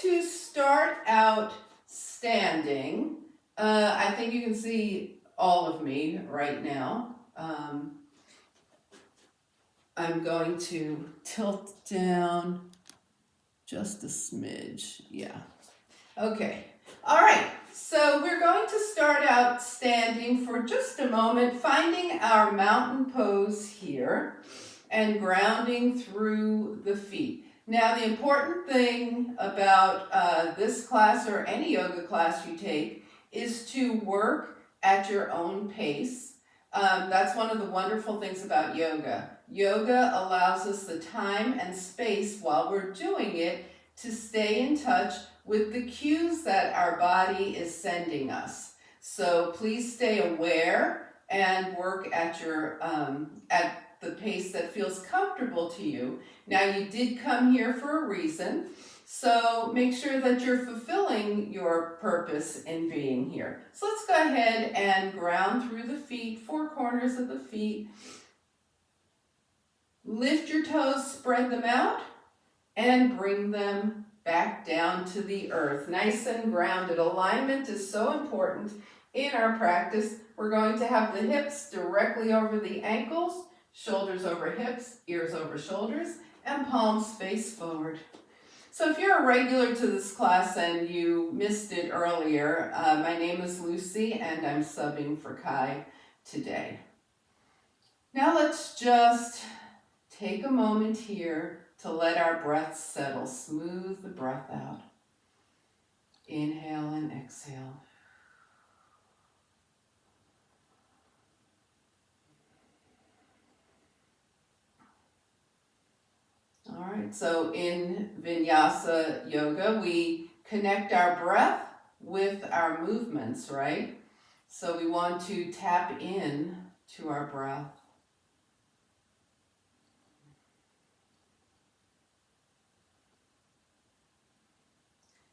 to start out standing. I think you can see all of me right now. I'm going to tilt down just a smidge. Yeah. Okay. All right. So we're going to start out standing for just a moment, finding our mountain pose here and grounding through the feet. Now, the important thing about this class or any yoga class you take is to work at your own pace. That's one of the wonderful things about yoga. Yoga allows us the time and space while we're doing it to stay in touch with the cues that our body is sending us. So please stay aware and work at your at the pace that feels comfortable to you. Now, you did come here for a reason, so make sure that you're fulfilling your purpose in being here. So let's go ahead and ground through the feet, four corners of the feet. Lift your toes, spread them out, and bring them back down to the earth. Nice and grounded. Alignment is so important in our practice. We're going to have the hips directly over the ankles, shoulders over hips, ears over shoulders, and palms face forward. So if you're a regular to this class and you missed it earlier, my name is Lucy and I'm subbing for Kai today. Now let's just take a moment here to let our breath settle. Smooth the breath out. Inhale and exhale. All right, so in Vinyasa Yoga, we connect our breath with our movements, right? So we want to tap in to our breath.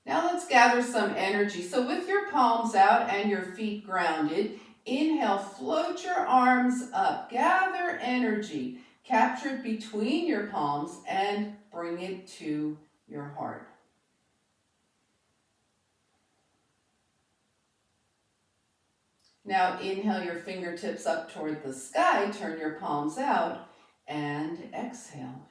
Now let's gather some energy. So with your palms out and your feet grounded, inhale, float your arms up, gather energy. Capture it between your palms and bring it to your heart. Now inhale your fingertips up toward the sky, turn your palms out, and exhale.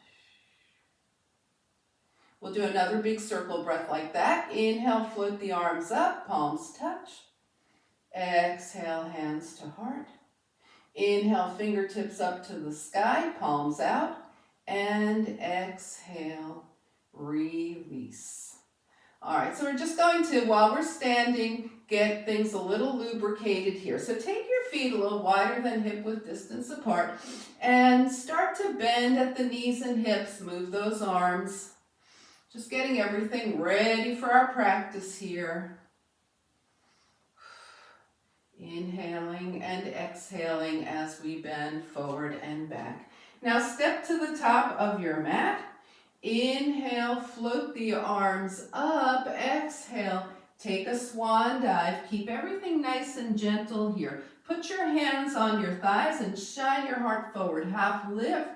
We'll do another big circle breath like that. Inhale, float the arms up, palms touch. Exhale, hands to heart. Inhale, fingertips up to the sky, palms out, and exhale, release. All right, so we're just going to, while we're standing, get things a little lubricated here. So take your feet a little wider than hip-width distance apart and start to bend at the knees and hips. Move those arms. Just getting everything ready for our practice here. Inhaling and exhaling as we bend forward and back. Now step to the top of your mat. Inhale, float the arms up. Exhale, take a swan dive. Keep everything nice and gentle here. Put your hands on your thighs and shine your heart forward. Half lift.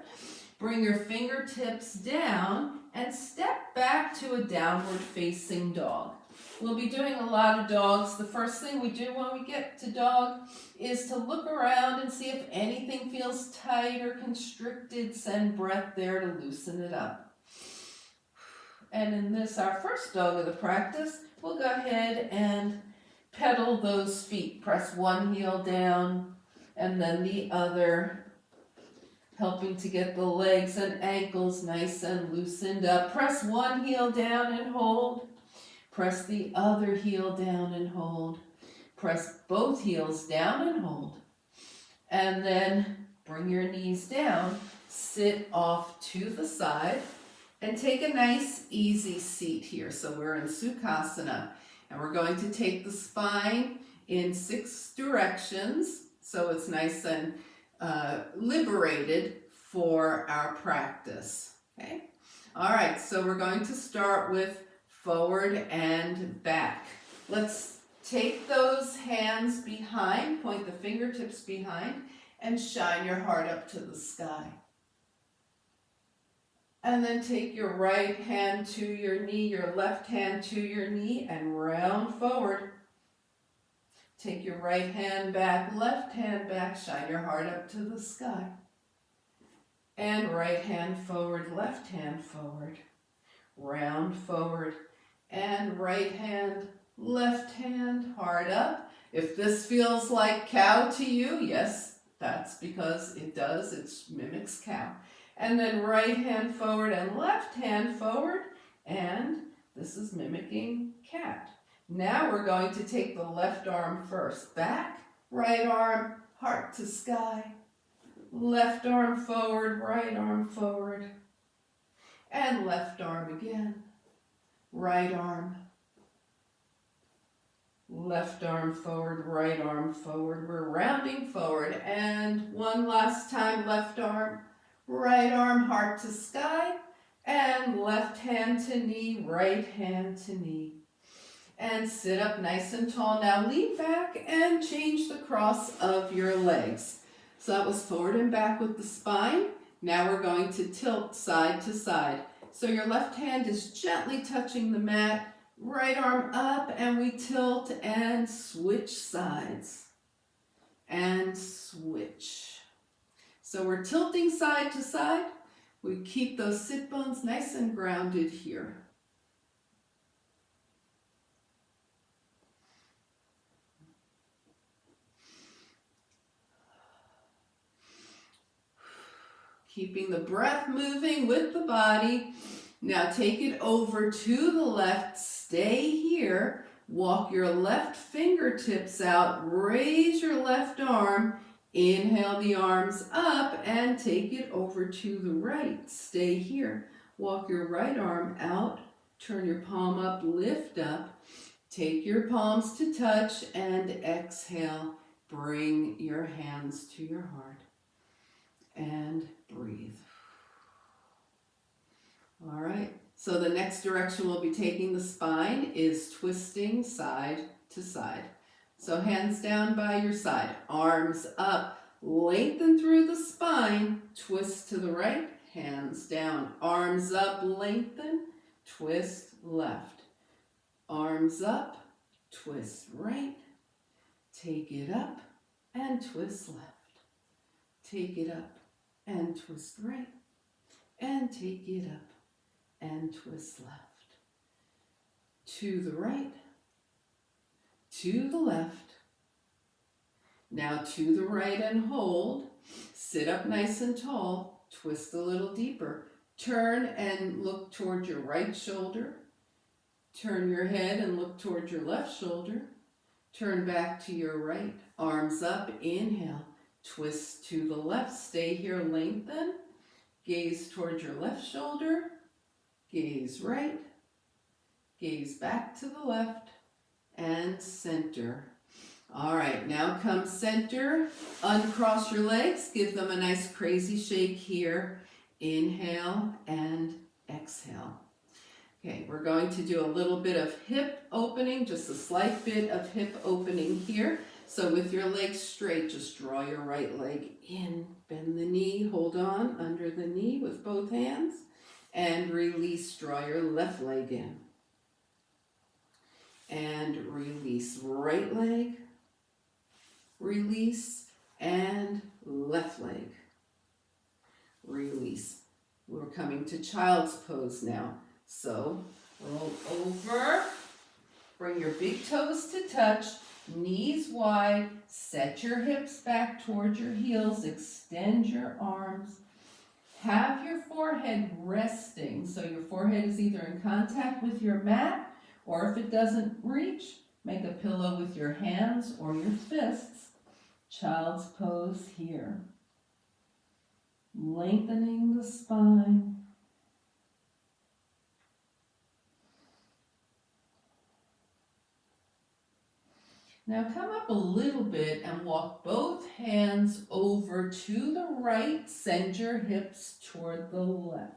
Bring your fingertips down and step back to a downward facing dog. We'll be doing a lot of dogs. The first thing we do when we get to dog is to look around and see if anything feels tight or constricted. Send breath there to loosen it up. And in this, our first dog of the practice, we'll go ahead and pedal those feet. Press one heel down and then the other, helping to get the legs and ankles nice and loosened up. Press one heel down and hold. Press the other heel down and hold. Press both heels down and hold. And then bring your knees down, sit off to the side, and take a nice easy seat here. So we're in Sukhasana, and we're going to take the spine in 6 directions, so it's nice and liberated for our practice. Okay. All right, so we're going to start with forward and back. Let's take those hands behind, point the fingertips behind, and shine your heart up to the sky. And then take your right hand to your knee, your left hand to your knee, and round forward. Take your right hand back, left hand back, shine your heart up to the sky. And right hand forward, left hand forward, round forward, and right hand, left hand, heart up. If this feels like cow to you, yes, that's because it does, it mimics cow. And then right hand forward and left hand forward, and this is mimicking cat. Now we're going to take the left arm first. Back, right arm, heart to sky. Left arm forward, right arm forward. And left arm again. Right arm. Left arm forward, right arm forward. We're rounding forward. And one last time, left arm, right arm, heart to sky. And left hand to knee, right hand to knee. And sit up nice and tall. Now lean back and change the cross of your legs. So that was forward and back with the spine. Now we're going to tilt side to side. So your left hand is gently touching the mat, right arm up, and we tilt and switch sides. And switch. So we're tilting side to side. We keep those sit bones nice and grounded here. Keeping the breath moving with the body. Now take it over to the left. Stay here. Walk your left fingertips out. Raise your left arm. Inhale the arms up and take it over to the right. Stay here. Walk your right arm out. Turn your palm up. Lift up. Take your palms to touch and exhale. Bring your hands to your heart. And breathe. All right, so the next direction we'll be taking the spine is twisting side to side. So hands down by your side, arms up, lengthen through the spine, twist to the right, hands down, arms up, lengthen, twist left, arms up, twist right, take it up and twist left, take it up and twist right, and take it up, and twist left. To the right, to the left. Now to the right and hold. Sit up nice and tall, twist a little deeper. Turn and look toward your right shoulder. Turn your head and look toward your left shoulder. Turn back to your right, arms up, inhale. Twist to the left, stay here, lengthen, gaze towards your left shoulder, gaze right, gaze back to the left, and center. All right, now come center, uncross your legs, give them a nice crazy shake here. Inhale and exhale. Okay, we're going to do a little bit of hip opening, just a slight bit of hip opening here. So with your legs straight, just draw your right leg in, bend the knee, hold on under the knee with both hands, and release, draw your left leg in. And release, right leg, release, and left leg, release. We're coming to child's pose now. So roll over, bring your big toes to touch, knees wide, set your hips back towards your heels, extend your arms. Have your forehead resting, so your forehead is either in contact with your mat, or if it doesn't reach, make a pillow with your hands or your fists. Child's pose here. Lengthening the spine. Now come up a little bit and walk both hands over to the right. Send your hips toward the left.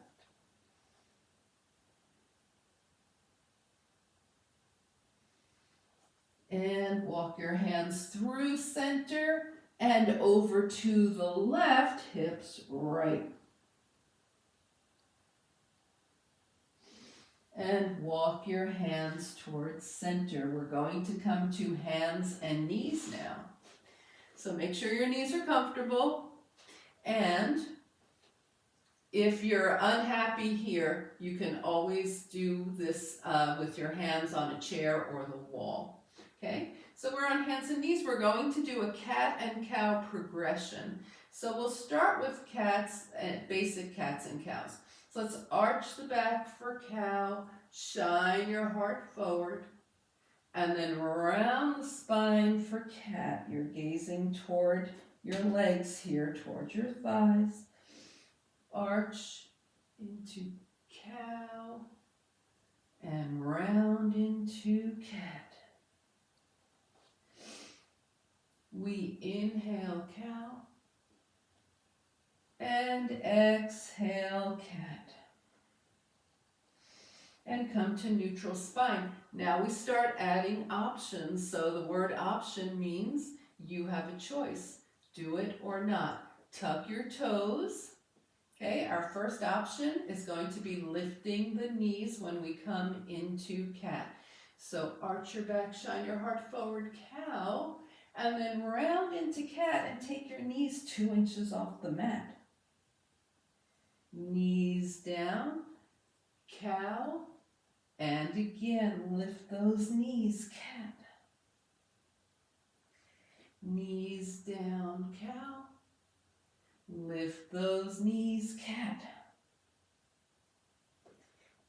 And walk your hands through center and over to the left, hips right. And walk your hands towards center. We're going to come to hands and knees now. So make sure your knees are comfortable. And if you're unhappy here, you can always do this with your hands on a chair or the wall. Okay, so we're on hands and knees. We're going to do a cat and cow progression. So we'll start with cats, basic cats and cows. So let's arch the back for cow, shine your heart forward, and then round the spine for cat. You're gazing toward your legs here, toward your thighs. Arch into cow and round into cat. We inhale cow and exhale cat. And come to neutral spine. Now we start adding options. So the word option means you have a choice. Do it or not. Tuck your toes. Okay, our first option is going to be lifting the knees when we come into cat. So arch your back, shine your heart forward, cow, and then round into cat and take your knees 2 inches off the mat. Knees down, cow, and again lift those knees, cat. Knees down, cow. Lift those knees, cat.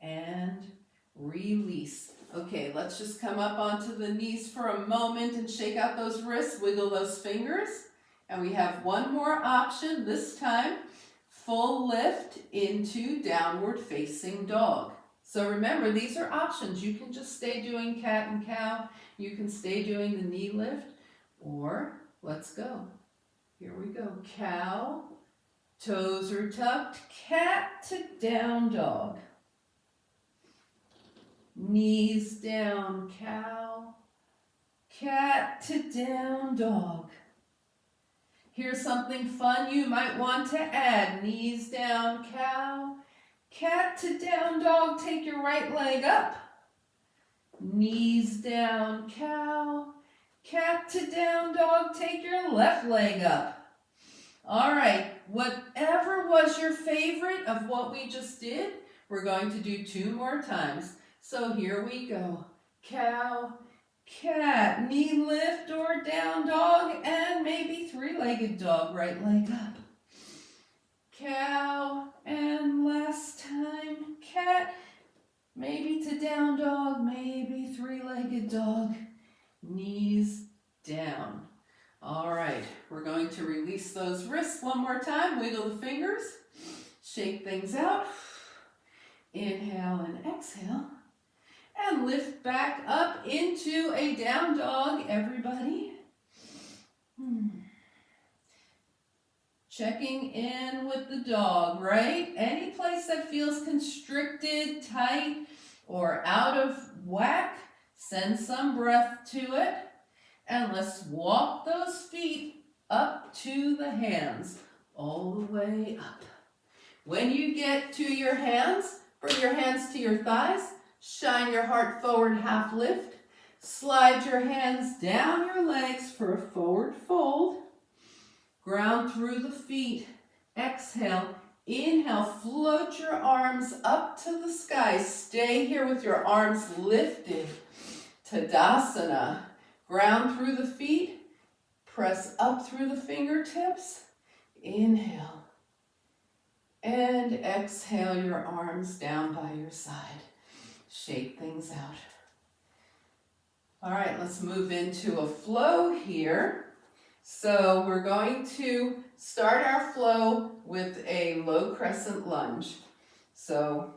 And release. Okay, let's just come up onto the knees for a moment and shake out those wrists, wiggle those fingers. And we have one more option, this time, full lift into downward facing dog. So remember, these are options. You can just stay doing cat and cow. You can stay doing the knee lift, or let's go. Here we go. Cow, toes are tucked, cat to down dog. Knees down, cow, cat to down dog. Here's something fun you might want to add. Knees down, cow, cat to down dog. Take your right leg up. Knees down, cow, cat to down dog. Take your left leg up. All right, whatever was your favorite of what we just did, we're going to do 2 more times. So here we go. Cow, cat, knee lift or down dog, and maybe 3-legged dog, right leg up. Cow, and last time, cat, maybe to down dog, maybe 3-legged dog, knees down. All right, we're going to release those wrists one more time, wiggle the fingers, shake things out, inhale and exhale, and lift back up into a down dog, everybody. Checking in with the dog, right? Any place that feels constricted, tight, or out of whack, send some breath to it. And let's walk those feet up to the hands, all the way up. When you get to your hands, bring your hands to your thighs, shine your heart forward, half lift. Slide your hands down your legs for a forward fold. Ground through the feet. Exhale. Inhale, float your arms up to the sky. Stay here with your arms lifted. Tadasana. Ground through the feet. Press up through the fingertips. Inhale. And exhale your arms down by your side. Shake things out. All right, let's move into a flow here. So we're going to start our flow with a low crescent lunge. So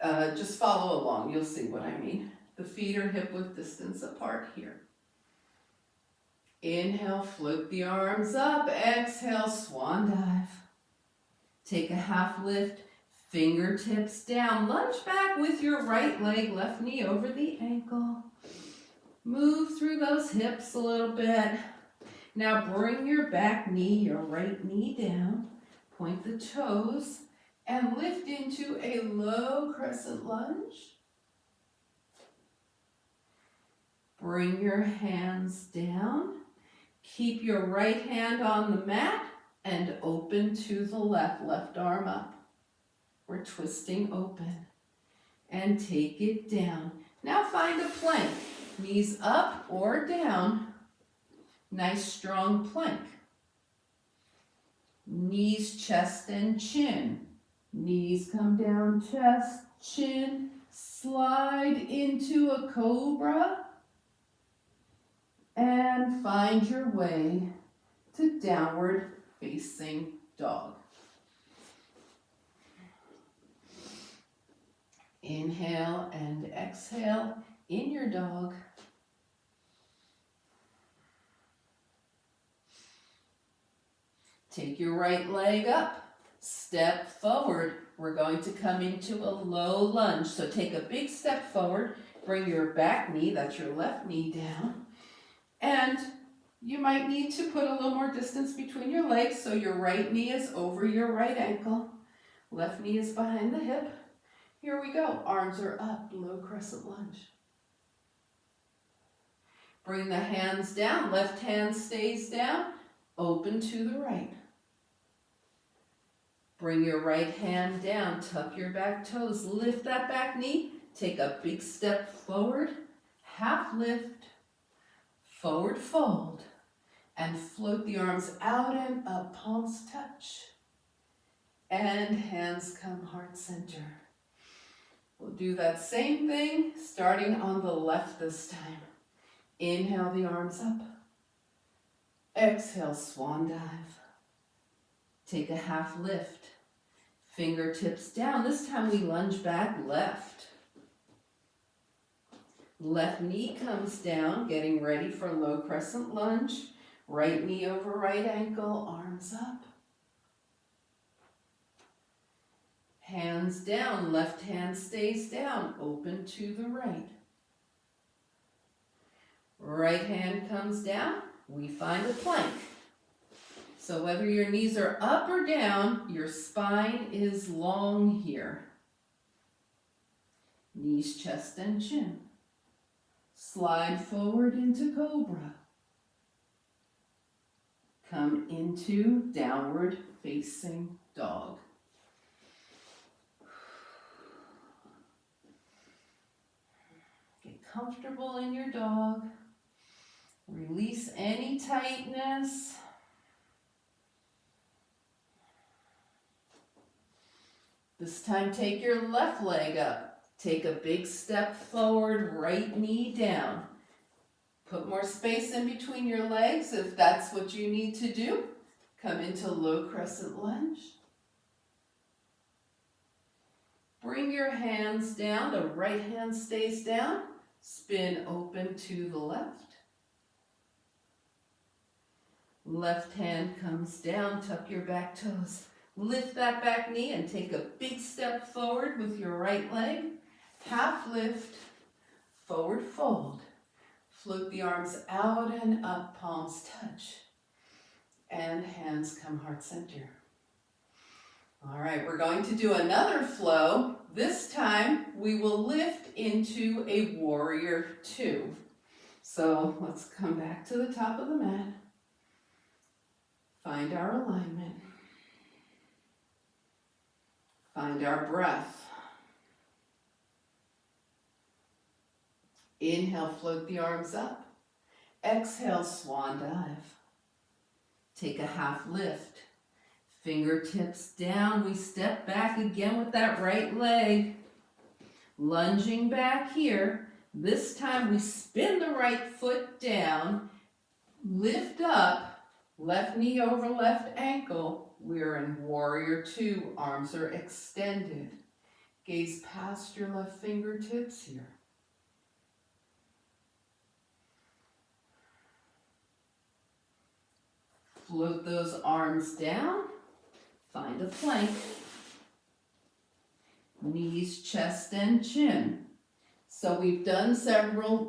just follow along, you'll see what I mean. The feet are hip-width distance apart here. Inhale, float the arms up. Exhale, swan dive. Take a half lift, fingertips down. Lunge back with your right leg, left knee over the ankle. Move through those hips a little bit. Now bring your back knee, your right knee down. Point the toes and lift into a low crescent lunge. Bring your hands down. Keep your right hand on the mat and open to the left arm up. We're twisting open. And take it down. Now find a plank. Knees up or down. Nice strong plank. Knees, chest, and chin. Knees come down, chest, chin. Slide into a cobra. And find your way to downward facing dog. Inhale and exhale in your dog. Take your right leg up, step forward. We're going to come into a low lunge. So take a big step forward, bring your back knee, that's your left knee, down. And you might need to put a little more distance between your legs, so your right knee is over your right ankle. Left knee is behind the hip. Here we go. Arms are up, low crescent lunge. Bring the hands down. Left hand stays down. Open to the right. Bring your right hand down. Tuck your back toes. Lift that back knee. Take a big step forward. Half lift. Forward fold. And float the arms out and up. Palms touch. And hands come heart center. We'll do that same thing, starting on the left this time. Inhale the arms up. Exhale, swan dive. Take a half lift. Fingertips down. This time we lunge back left. Left knee comes down, getting ready for low crescent lunge. Right knee over right ankle, arms up. Hands down, left hand stays down, open to the right. Right hand comes down, we find a plank. So whether your knees are up or down, your spine is long here. Knees, chest, and chin. Slide forward into cobra. Come into downward facing dog. Get comfortable in your dog. Release any tightness. This time take your left leg up. Take a big step forward, right knee down. Put more space in between your legs if that's what you need to do. Come into low crescent lunge. Bring your hands down. The right hand stays down. Spin open to the left. Left hand comes down. Tuck your back toes. Lift that back knee and take a big step forward with your right leg. Half lift, forward fold. Float the arms out and up, palms touch. And hands come heart center. All right, we're going to do another flow. This time we will lift into a warrior two. So let's come back to the top of the mat. Find our alignment. Find our breath. Inhale, float the arms up. Exhale, swan dive. Take a half lift. Fingertips down. We step back again with that right leg. Lunging back here. This time we spin the right foot down. Lift up. Left knee over left ankle. We're in warrior two. Arms are extended. Gaze past your left fingertips here. Float those arms down. Find a plank. Knees, chest, and chin. So we've done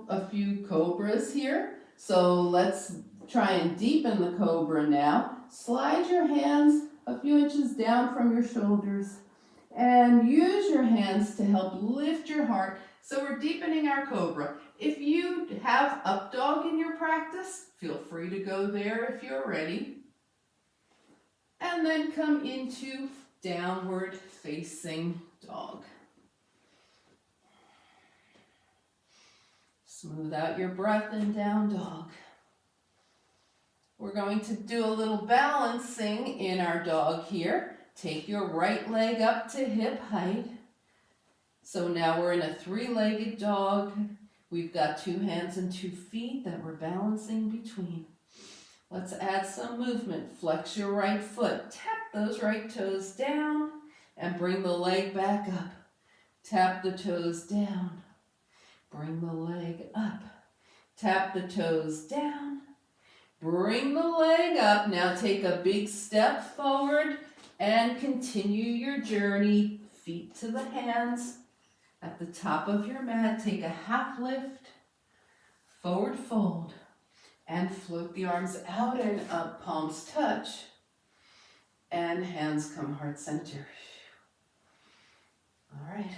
a few cobras here. So let's try and deepen the cobra now. Slide your hands a few inches down from your shoulders and use your hands to help lift your heart. So we're deepening our cobra. If you have up dog in your practice, feel free to go there if you're ready. And then come into downward facing dog. Smooth out your breath in down dog. We're going to do a little balancing in our dog here. Take your right leg up to hip height. So now we're in a three-legged dog. We've got 2 hands and 2 feet that we're balancing between. Let's add some movement. Flex your right foot. Tap those right toes down and bring the leg back up. Tap the toes down. Bring the leg up. Tap the toes down. Bring the leg up. Now take a big step forward and continue your journey. Feet to the hands. At the top of your mat, take a half lift, forward fold, and float the arms out and up, palms touch, and hands come heart center. All right,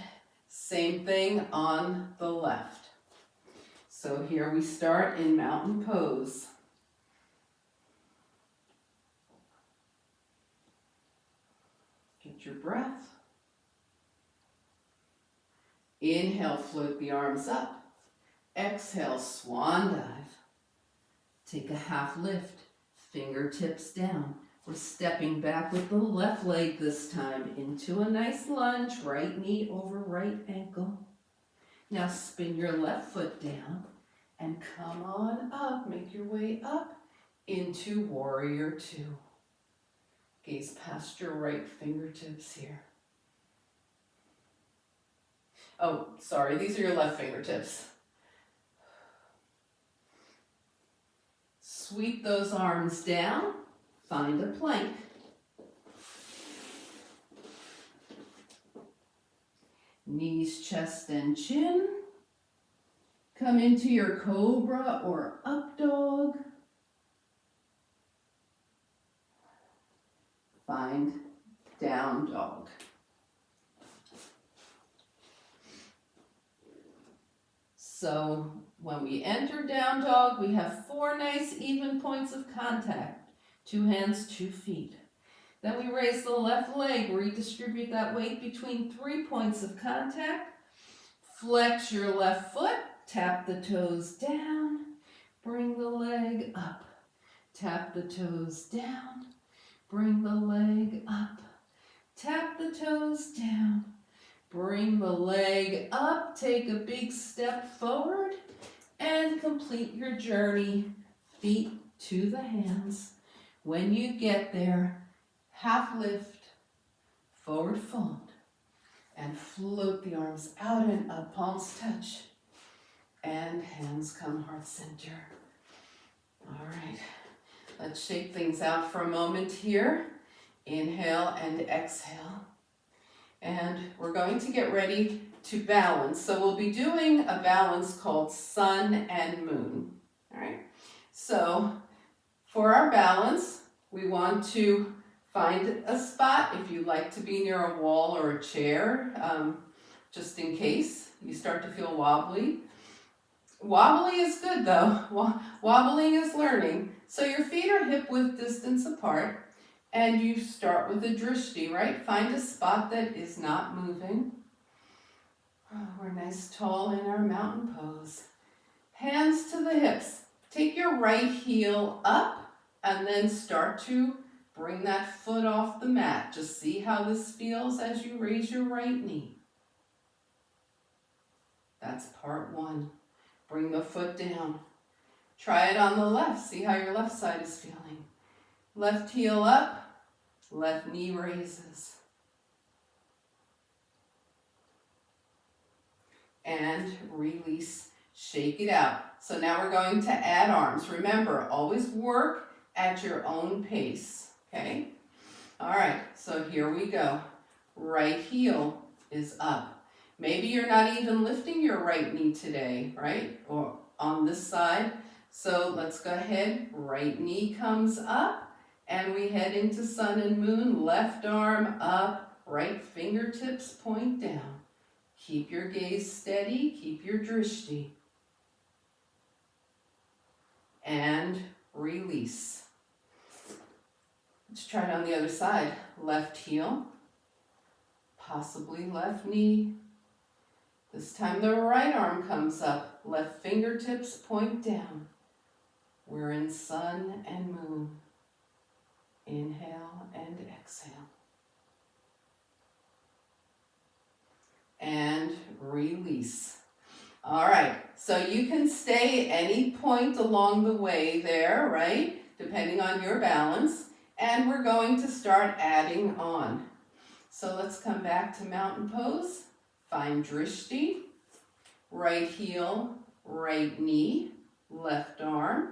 same thing on the left. So here we start in mountain pose. Get your breath. Inhale, float the arms up. Exhale, swan dive. Take a half lift, fingertips down. We're stepping back with the left leg this time into a nice lunge, right knee over right ankle. Now spin your left foot down and come on up. Make your way up into warrior 2. Gaze past your right fingertips here. Oh, sorry, these are your left fingertips. Sweep those arms down, find a plank. Knees, chest, and chin. Come into your cobra or up dog. Find down dog. So when we enter down dog, we have 4 nice even points of contact. 2 hands, 2 feet. Then we raise the left leg, redistribute that weight between 3 points of contact. Flex your left foot, tap the toes down, bring the leg up. Tap the toes down, bring the leg up. Tap the toes down. Bring the leg up, take a big step forward, and complete your journey, feet to the hands. When you get there, half lift, forward fold, and float the arms out and up, palms touch, and hands come heart center. All right, let's shake things out for a moment here. Inhale and exhale. And we're going to get ready to balance. So we'll be doing a balance called sun and moon. All right. So for our balance, we want to find a spot if you like to be near a wall or a chair, just in case you start to feel wobbly. Wobbly is good though. Wobbling is learning. So your feet are hip width distance apart. And you start with a drishti, right? Find a spot that is not moving. Oh, we're nice tall in our mountain pose. Hands to the hips. Take your right heel up and then start to bring that foot off the mat. Just see how this feels as you raise your right knee. That's part 1. Bring the foot down. Try it on the left. See how your left side is feeling. Left heel up. Left knee raises. And release, shake it out. So now we're going to add arms. Remember, always work at your own pace, okay? All right, so here we go. Right heel is up. Maybe you're not even lifting your right knee today, right? Or on this side. So let's go ahead. Right knee comes up. And we head into sun and moon, left arm up, right fingertips point down. Keep your gaze steady, keep your drishti. And release. Let's try it on the other side. Left heel, possibly left knee. This time the right arm comes up, left fingertips point down. We're in sun and moon. Inhale and exhale. And release. All right, so you can stay any point along the way there, right? Depending on your balance. And we're going to start adding on. So let's come back to mountain pose. Find drishti. Right heel, right knee, left arm.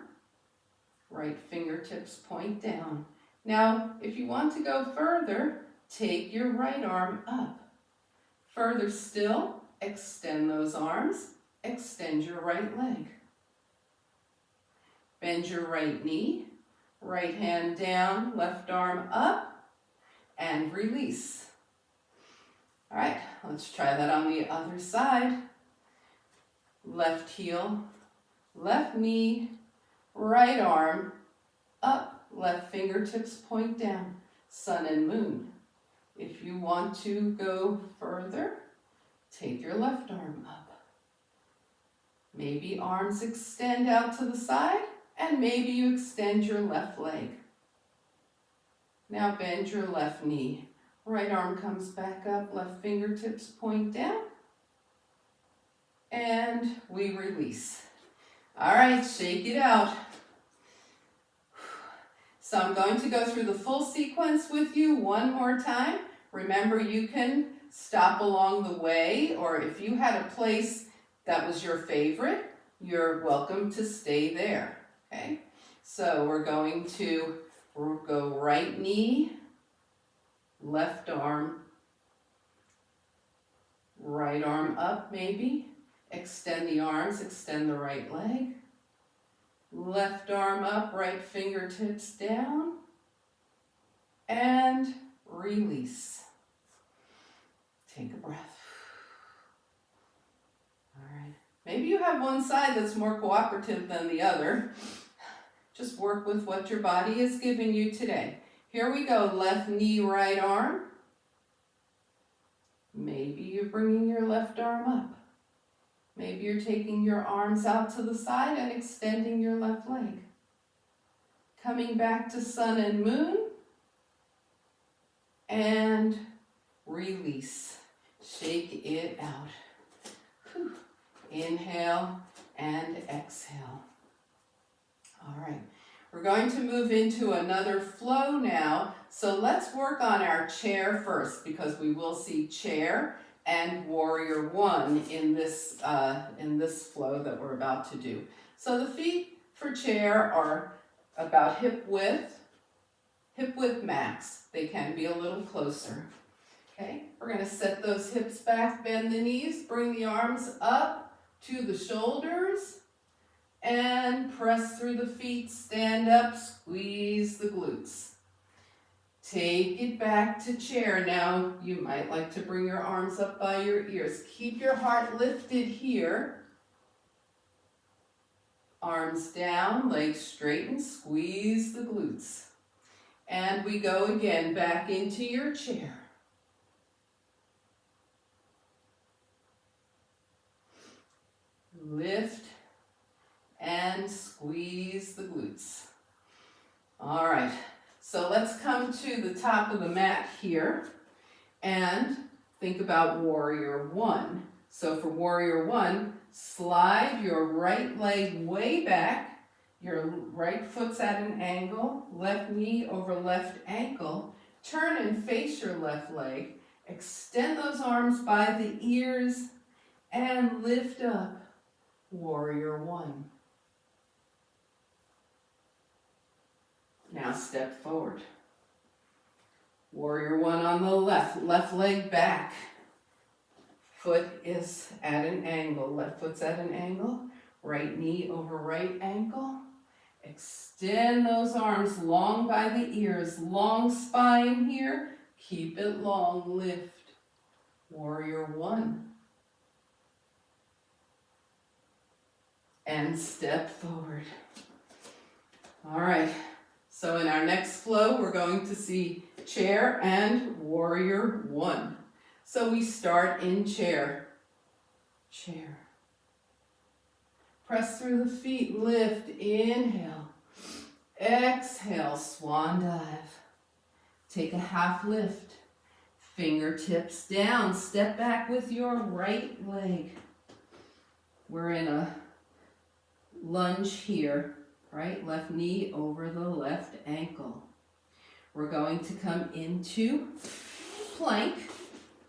Right fingertips point down. Now, if you want to go further, take your right arm up. Further still, extend those arms. Extend your right leg. Bend your right knee. Right hand down, left arm up, and release. All right, let's try that on the other side. Left heel, left knee, right arm, up, left fingertips point down, sun and moon. If you want to go further, take your left arm up. Maybe arms extend out to the side, and maybe you extend your left leg. Now bend your left knee. Right arm comes back up, left fingertips point down, and we release. All right, shake it out. So I'm going to go through the full sequence with you one more time. Remember, you can stop along the way, or if you had a place that was your favorite, you're welcome to stay there, okay? So we're going to go right knee, left arm, right arm up maybe, extend the arms, extend the right leg, left arm up, right fingertips down, and release. Take a breath. All right. Maybe you have one side that's more cooperative than the other. Just work with what your body is giving you today. Here we go. Left knee, right arm. Maybe you're bringing your left arm up. Maybe you're taking your arms out to the side and extending your left leg. Coming back to sun and moon. And release. Shake it out. Whew. Inhale and exhale. All right, we're going to move into another flow now. So let's work on our chair first, because we will see chair and warrior one in this flow that we're about to do. So the feet for chair are about hip width max. They can be a little closer. Okay, we're going to set those hips back, bend the knees, bring the arms up to the shoulders, and press through the feet, stand up, squeeze the glutes. Take it back to chair. Now, you might like to bring your arms up by your ears. Keep your heart lifted here. Arms down, legs straighten, squeeze the glutes. And we go again back into your chair. Lift and squeeze the glutes. All right, so let's come to the top of the mat here and think about warrior one. So for warrior one, slide your right leg way back, your right foot's at an angle, left knee over left ankle, turn and face your left leg, extend those arms by the ears, and lift up, warrior one. Now step forward. Warrior one on the left leg back. Foot is at an angle, left foot's at an angle, right knee over right ankle. Extend those arms long by the ears, long spine here. Keep it long, lift. Warrior one. and step forward. All right, so in our next flow, we're going to see chair and warrior one. So we start in chair. Chair. Press through the feet, lift, inhale. Exhale, swan dive. Take a half lift. Fingertips down, step back with your right leg. We're in a lunge here, right? Left knee over the left ankle. We're going to come into plank.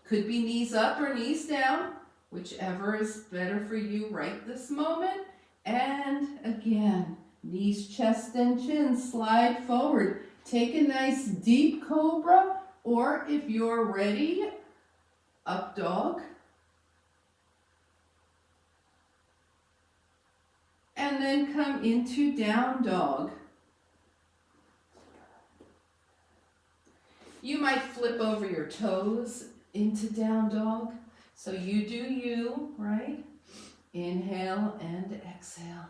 Could be knees up or knees down, whichever is better for you right this moment. And again, knees, chest, and chin, slide forward. Take a nice deep cobra, or if you're ready, up dog. And then come into down dog. You might flip over your toes into down dog. So you do you, right? Inhale and exhale.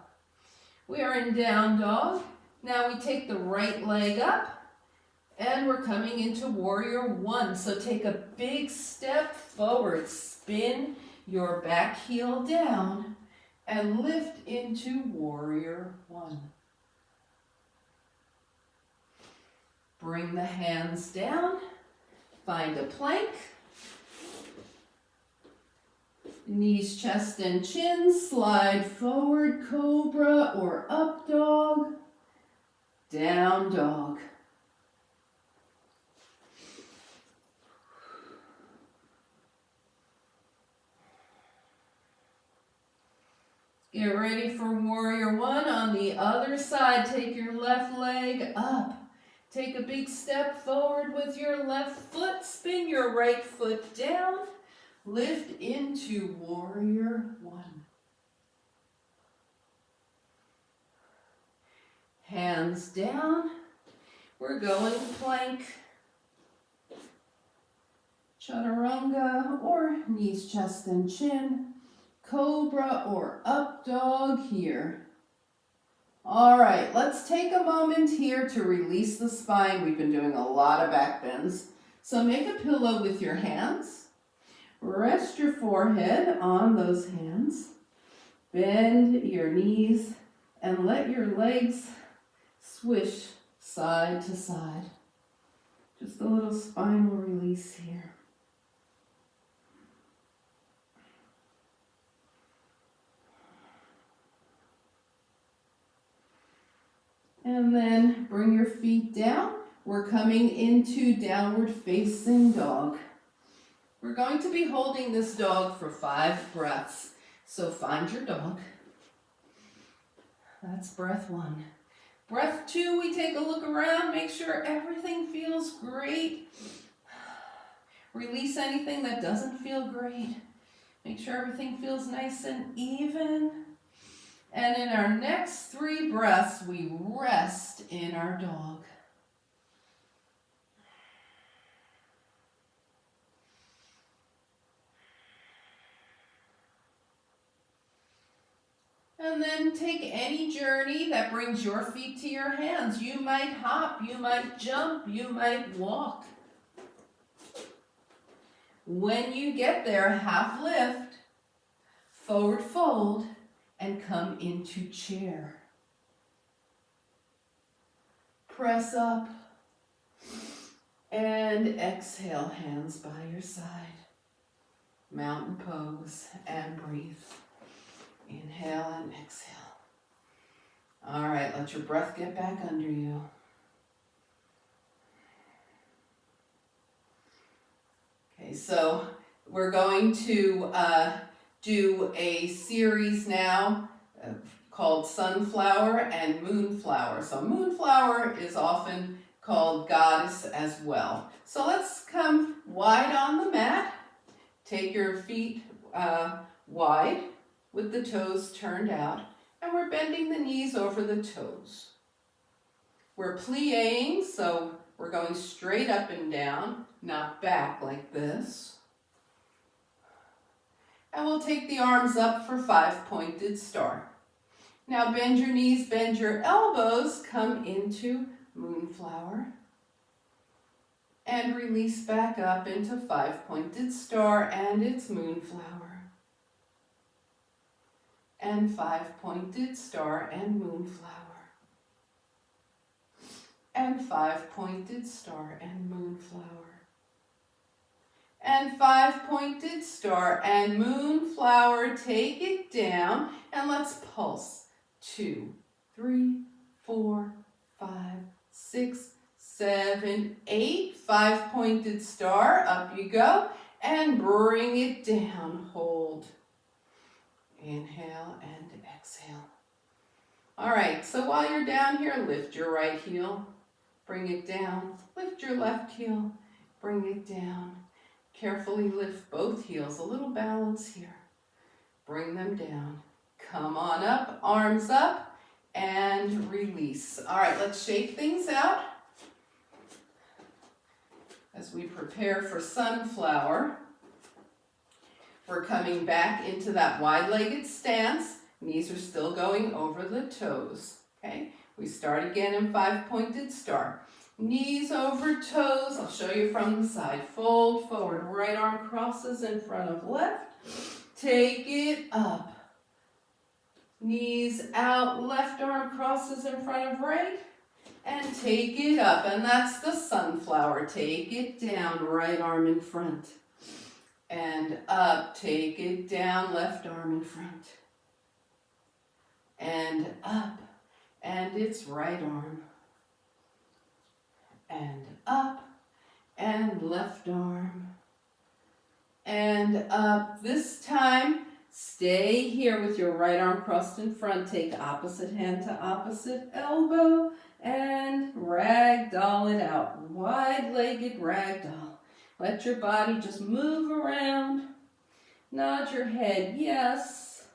We are in down dog. Now we take the right leg up and we're coming into warrior one. So take a big step forward. Spin your back heel down and lift into warrior one. Bring the hands down. Find a plank. Knees, chest, and chin, slide forward, cobra or up dog, down dog. Get ready for warrior one. On the other side, take your left leg up. Take a big step forward with your left foot, spin your right foot down. Lift into warrior one. Hands down. We're going plank, chaturanga, or knees, chest, and chin. Cobra or up dog here. All right, let's take a moment here to release the spine. We've been doing a lot of back bends. So make a pillow with your hands. Rest your forehead on those hands. Bend your knees and let your legs swish side to side. Just a little spinal release here. And then bring your feet down. We're coming into downward facing dog. We're going to be holding this dog for 5 breaths. So find your dog. That's breath 1. Breath 2, we take a look around, make sure everything feels great. Release anything that doesn't feel great. Make sure everything feels nice and even. And in our next 3 breaths, we rest in our dog. And then take any journey that brings your feet to your hands. You might hop, you might jump, you might walk. When you get there, half lift, forward fold, and come into chair. Press up and exhale, hands by your side. Mountain pose and breathe. Inhale and exhale. All right, let your breath get back under you. Okay, so we're going to do a series now called Sunflower and Moonflower. So Moonflower is often called Goddess as well. So let's come wide on the mat. Take your feet wide with the toes turned out, and we're bending the knees over the toes. We're plieing, so we're going straight up and down, not back like this. And we'll take the arms up for 5-pointed star. Now bend your knees, bend your elbows, come into moonflower. And release back up into five-pointed star and its moonflower. And five-pointed star and moonflower. And five-pointed star and moonflower. And five-pointed star and moonflower. Take it down and let's pulse. 2, 3, 4, 5, 6, 7, 8. Five-pointed star. Up you go. And bring it down. Hold. Inhale and exhale. All right, so while you're down here, lift your right heel. Bring it down. Lift your left heel. Bring it down. Carefully lift both heels. A little balance here. Bring them down. Come on up, arms up, and release. All right, let's shake things out as we prepare for sunflower. We're coming back into that wide-legged stance. Knees are still going over the toes, okay? We start again in five-pointed star. Knees over toes. I'll show you from the side. Fold forward. Right arm crosses in front of left. Take it up. Knees out. Left arm crosses in front of right. And take it up. And that's the sunflower. Take it down. Right arm in front. And up. Take it down. Left arm in front. And up. And it's right arm. And up, and left arm, and up. This time, stay here with your right arm crossed in front. Take opposite hand to opposite elbow, and ragdoll it out. Wide-legged ragdoll. Let your body just move around. Nod your head yes,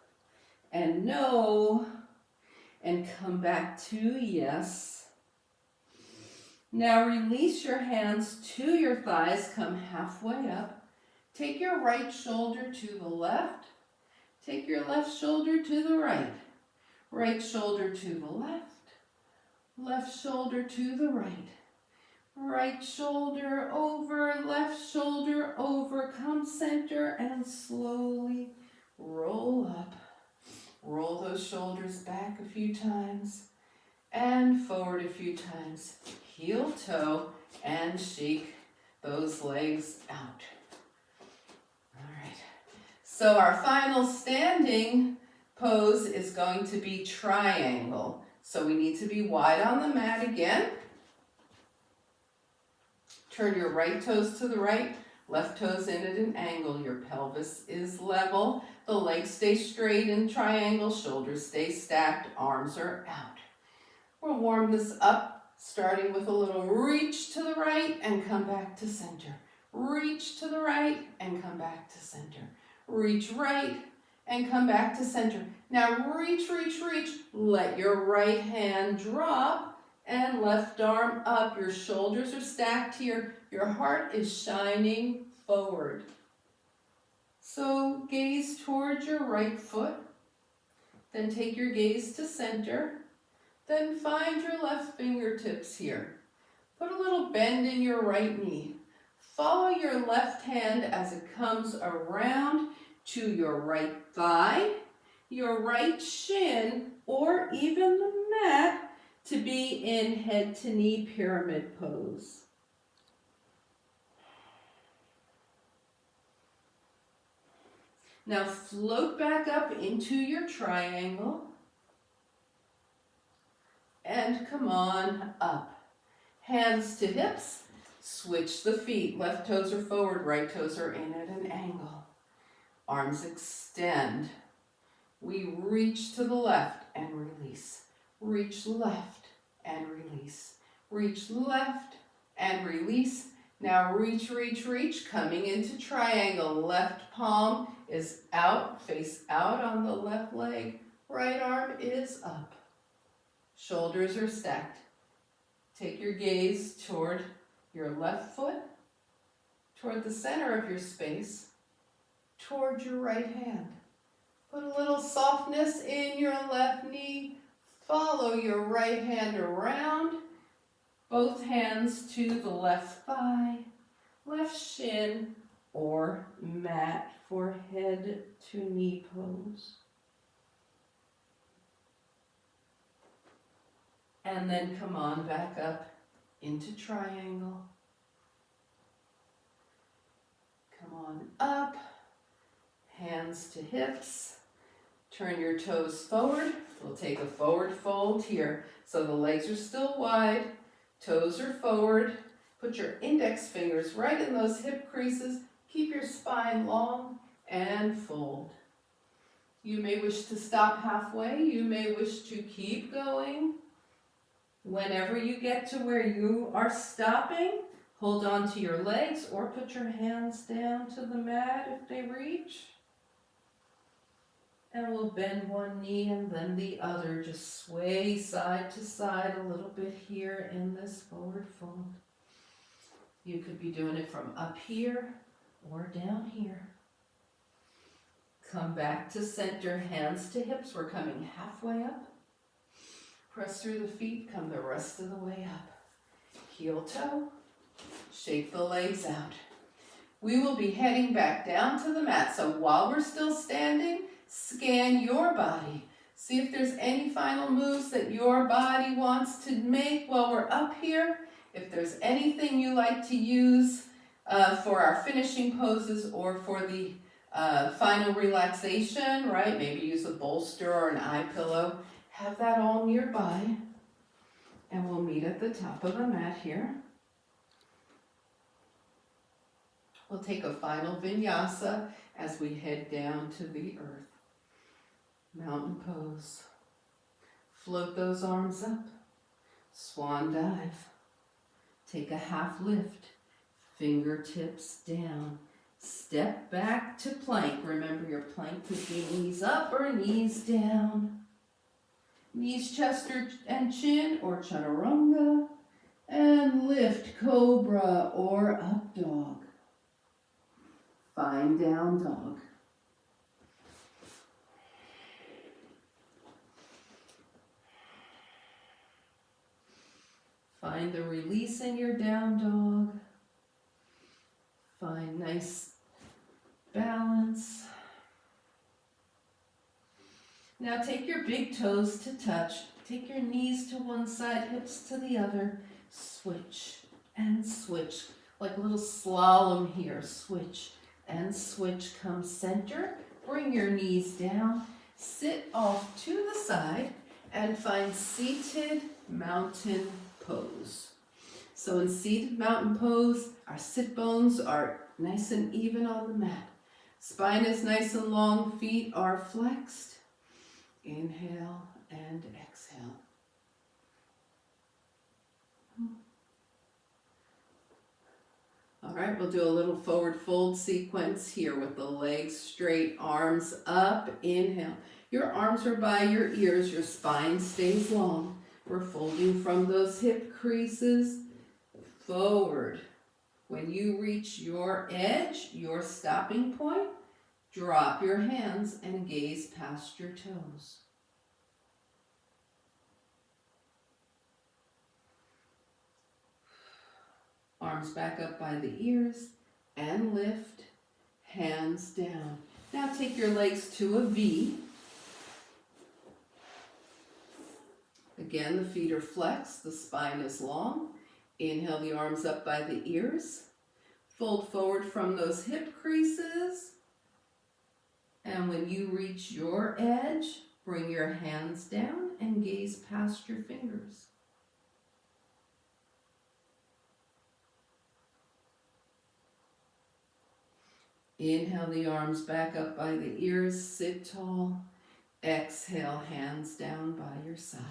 and no, and come back to yes. Now release your hands to your thighs, come halfway up. Take your right shoulder to the left. Take your left shoulder to the right. Right shoulder to the left. Left shoulder to the right. Right shoulder over, left shoulder over. Come center and slowly roll up. Roll those shoulders back a few times and forward a few times. Heel toe and shake those legs out. All right. So our final standing pose is going to be triangle. So we need to be wide on the mat again. Turn your right toes to the right, left toes in at an angle. Your pelvis is level. The legs stay straight in triangle. Shoulders stay stacked. Arms are out. We'll warm this up. Starting with a little reach to the right and come back to center. Reach to the right and come back to center. Reach right and come back to center. Now reach, reach, reach. Let your right hand drop and left arm up. Your shoulders are stacked here. Your heart is shining forward. So gaze towards your right foot. Then take your gaze to center. Then find your left fingertips here. Put a little bend in your right knee. Follow your left hand as it comes around to your right thigh, your right shin, or even the mat to be in head to knee pyramid pose. Now float back up into your triangle. And come on up. Hands to hips. Switch the feet. Left toes are forward, right toes are in at an angle. Arms extend. We reach to the left and release. Reach left and release. Reach left and release. Now reach, reach, reach. Coming into triangle. Left palm is out, face out on the left leg. Right arm is up. Shoulders are stacked. Take your gaze toward your left foot, toward the center of your space, toward your right hand. Put a little softness in your left knee. Follow your right hand around. Both hands to the left thigh, left shin, or mat for head to knee pose. And then come on back up into triangle. Come on up, hands to hips. Turn your toes forward. We'll take a forward fold here. So the legs are still wide, toes are forward. Put your index fingers right in those hip creases. Keep your spine long and fold. You may wish to stop halfway. You may wish to keep going. Whenever you get to where you are stopping, hold on to your legs or put your hands down to the mat if they reach. And we'll bend one knee and then the other. Just sway side to side a little bit here in this forward fold. You could be doing it from up here or down here. Come back to center, hands to hips. We're coming halfway up. Press through the feet, come the rest of the way up. Heel toe, shake the legs out. We will be heading back down to the mat. So while we're still standing, scan your body. See if there's any final moves that your body wants to make while we're up here. If there's anything you like to use for our finishing poses or for the final relaxation, right? Maybe use a bolster or an eye pillow. Have that all nearby. And we'll meet at the top of the mat here. We'll take a final vinyasa as we head down to the earth. Mountain pose. Float those arms up. Swan dive. Take a half lift. Fingertips down. Step back to plank. Remember your plank could be knees up or knees down. Knees, chest, and chin, or chaturanga. And lift, cobra, or up dog. Find down dog. Find the release in your down dog. Find nice balance. Now take your big toes to touch. Take your knees to one side, hips to the other. Switch and switch. Like a little slalom here. Switch and switch. Come center. Bring your knees down. Sit off to the side and find seated mountain pose. So in seated mountain pose, our sit bones are nice and even on the mat. Spine is nice and long, feet are flexed. Inhale and exhale. All right, we'll do a little forward fold sequence here with the legs straight, arms up. Inhale. Your arms are by your ears, your spine stays long. We're folding from those hip creases forward. When you reach your edge, your stopping point, drop your hands and gaze past your toes. Arms back up by the ears and lift, hands down. Now take your legs to a V. Again, the feet are flexed, the spine is long. Inhale the arms up by the ears. Fold forward from those hip creases. And when you reach your edge, bring your hands down and gaze past your fingers. Inhale the arms back up by the ears, sit tall. Exhale, hands down by your side.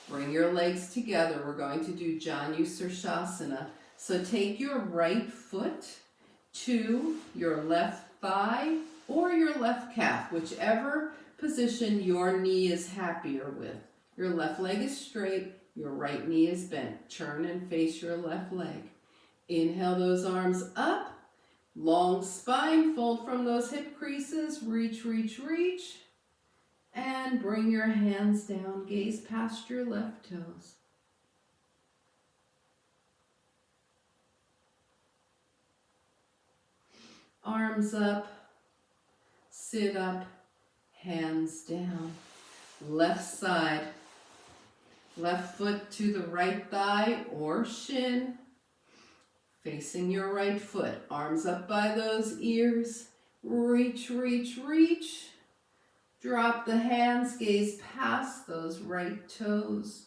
Bring your legs together. We're going to do Janu Sirsasana. So take your right foot to your left thigh or your left calf, whichever position your knee is happier with. Your left leg is straight, your right knee is bent. Turn and face your left leg. Inhale those arms up. Long spine, fold from those hip creases, reach, reach, reach. And bring your hands down, gaze past your left toes. Arms up, sit up, hands down. Left side, left foot to the right thigh or shin. Facing your right foot, arms up by those ears. Reach, reach, reach. Drop the hands, gaze past those right toes.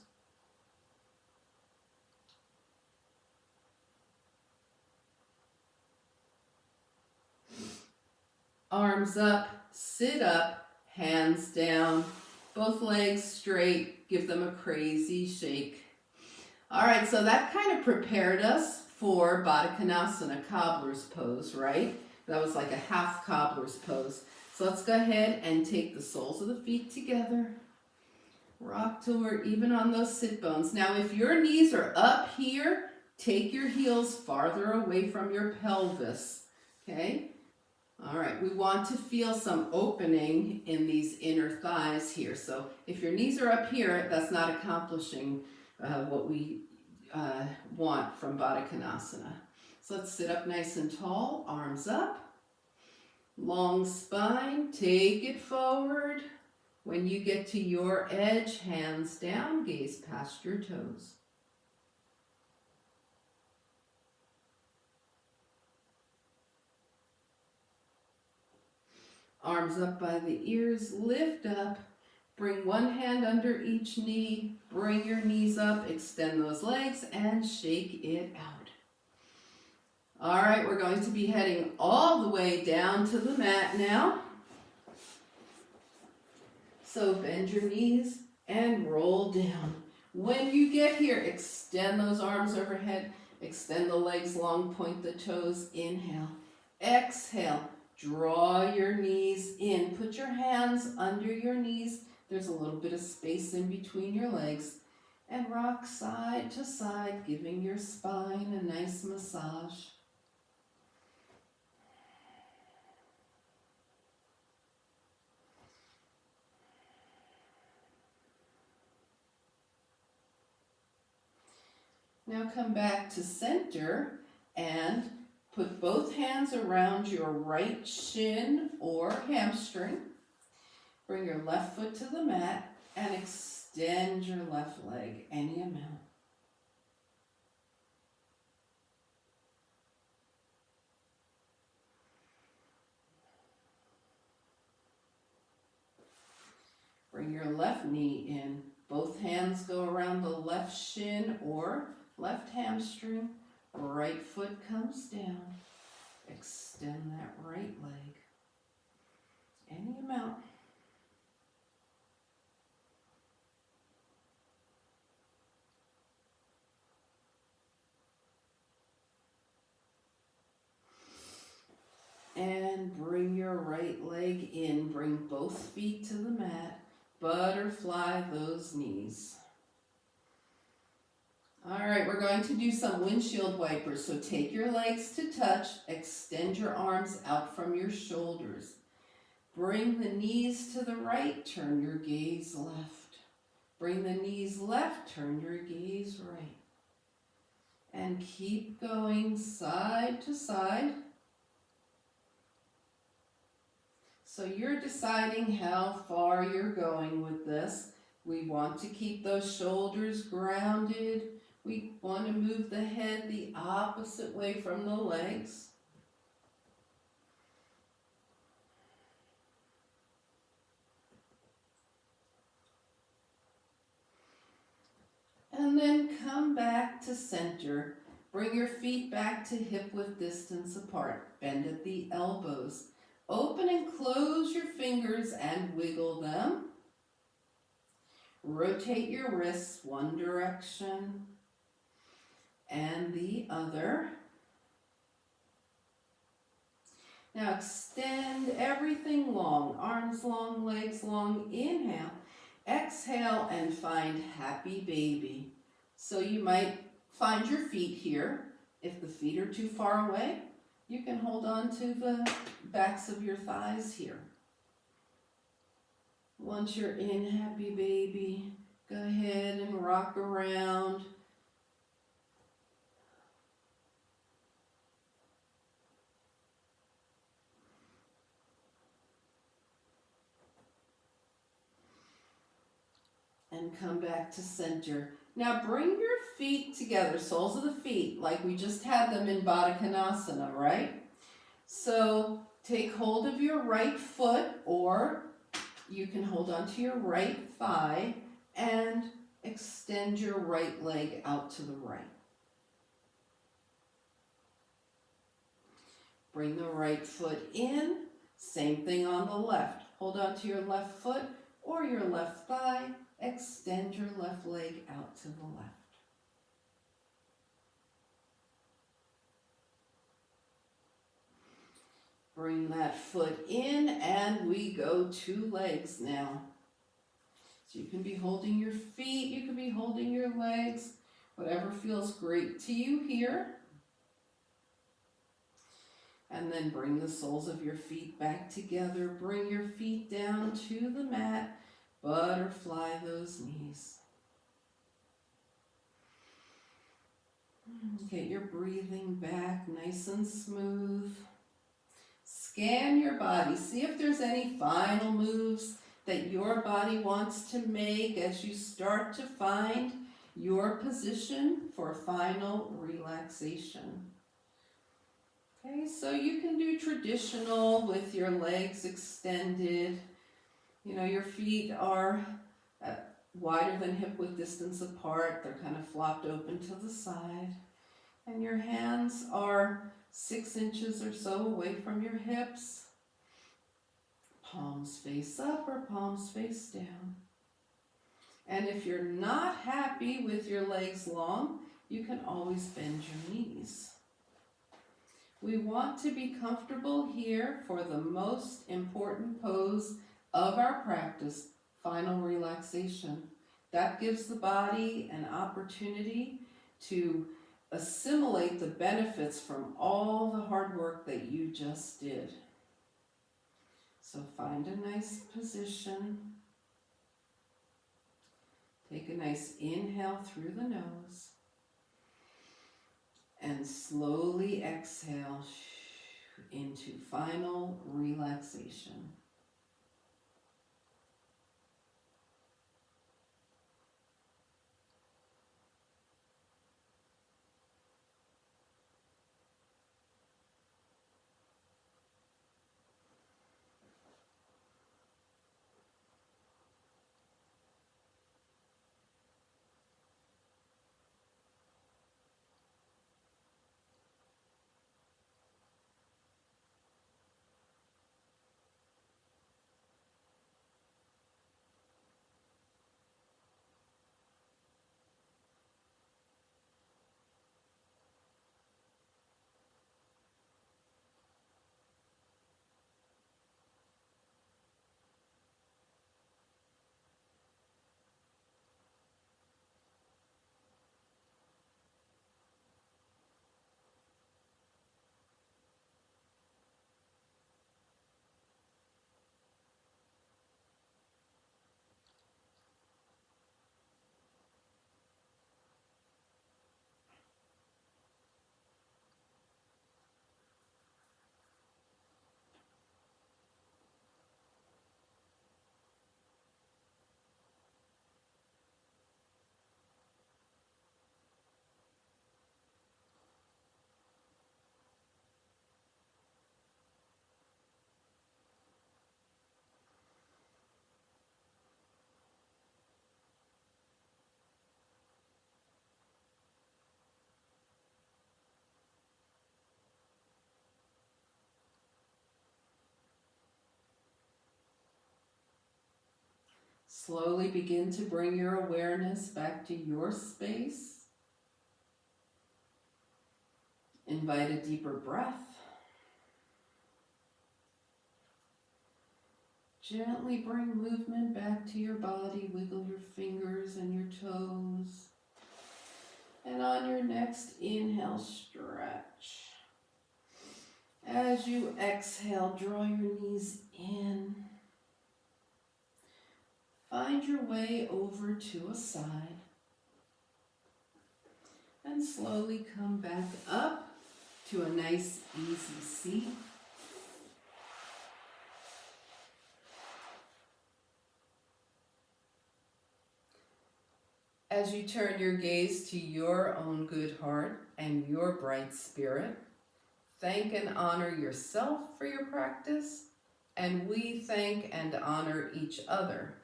Arms up, sit up, hands down, both legs straight, give them a crazy shake. All right, so that kind of prepared us for Baddha Konasana, cobbler's pose, right? That was like a half cobbler's pose. So let's go ahead and take the soles of the feet together. Rock till we're even on those sit bones. Now, if your knees are up here, take your heels farther away from your pelvis, okay? All right, we want to feel some opening in these inner thighs here. So if your knees are up here, that's not accomplishing what we want from Baddha Konasana. So let's sit up nice and tall, arms up, long spine, take it forward. When you get to your edge, hands down, gaze past your toes. Arms up by the ears, lift up, bring one hand under each knee, bring your knees up, extend those legs, and shake it out. All right, we're going to be heading all the way down to the mat now. So bend your knees and roll down. When you get here, extend those arms overhead, extend the legs long, point the toes, inhale. Exhale. Draw your knees in. Put your hands under your knees. There's a little bit of space in between your legs. And rock side to side, giving your spine a nice massage. Now come back to center and put both hands around your right shin or hamstring. Bring your left foot to the mat and extend your left leg any amount. Bring your left knee in. Both hands go around the left shin or left hamstring. Right foot comes down. Extend that right leg. Any amount. And bring your right leg in. Bring both feet to the mat. Butterfly those knees. All right, we're going to do some windshield wipers. So take your legs to touch, extend your arms out from your shoulders. Bring the knees to the right, turn your gaze left. Bring the knees left, turn your gaze right. And keep going side to side. So you're deciding how far you're going with this. We want to keep those shoulders grounded. We want to move the head the opposite way from the legs. And then come back to center. Bring your feet back to hip width distance apart. Bend at the elbows. Open and close your fingers and wiggle them. Rotate your wrists one direction and the other. Now extend everything long, arms long, legs long. Inhale, exhale, and find happy baby. So you might find your feet here. If the feet are too far away, You can hold on to the backs of your thighs here. Once you're in, happy baby, go ahead and rock around. And come back to center. Now bring your feet together, soles of the feet, like we just had them in Baddha Konasana, right? So take hold of your right foot, or you can hold onto your right thigh and extend your right leg out to the right. Bring the right foot in, same thing on the left. Hold onto your left foot or your left thigh, extend your left leg out to the left. Bring that foot in and we go 2 legs now. So you can be holding your feet, you can be holding your legs, whatever feels great to you here. And then bring the soles of your feet back together. Bring your feet down to the mat. Butterfly those knees. Get your breathing back nice and smooth. Scan your body. See if there's any final moves that your body wants to make as you start to find your position for final relaxation. Okay, so you can do traditional with your legs extended. You know, your feet are wider than hip width distance apart. They're kind of flopped open to the side. And your hands are 6 inches or so away from your hips. Palms face up or palms face down. And if you're not happy with your legs long, you can always bend your knees. We want to be comfortable here for the most important pose of our practice, final relaxation. That gives the body an opportunity to assimilate the benefits from all the hard work that you just did. So find a nice position. Take a nice inhale through the nose. And slowly exhale into final relaxation. Slowly begin to bring your awareness back to your space. Invite a deeper breath. Gently bring movement back to your body. Wiggle your fingers and your toes. And on your next inhale, stretch. As you exhale, draw your knees in. Find your way over to a side. And slowly come back up to a nice, easy seat. As you turn your gaze to your own good heart and your bright spirit, thank and honor yourself for your practice, and we thank and honor each other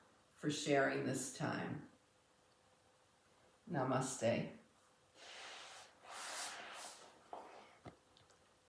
for sharing this time. Namaste.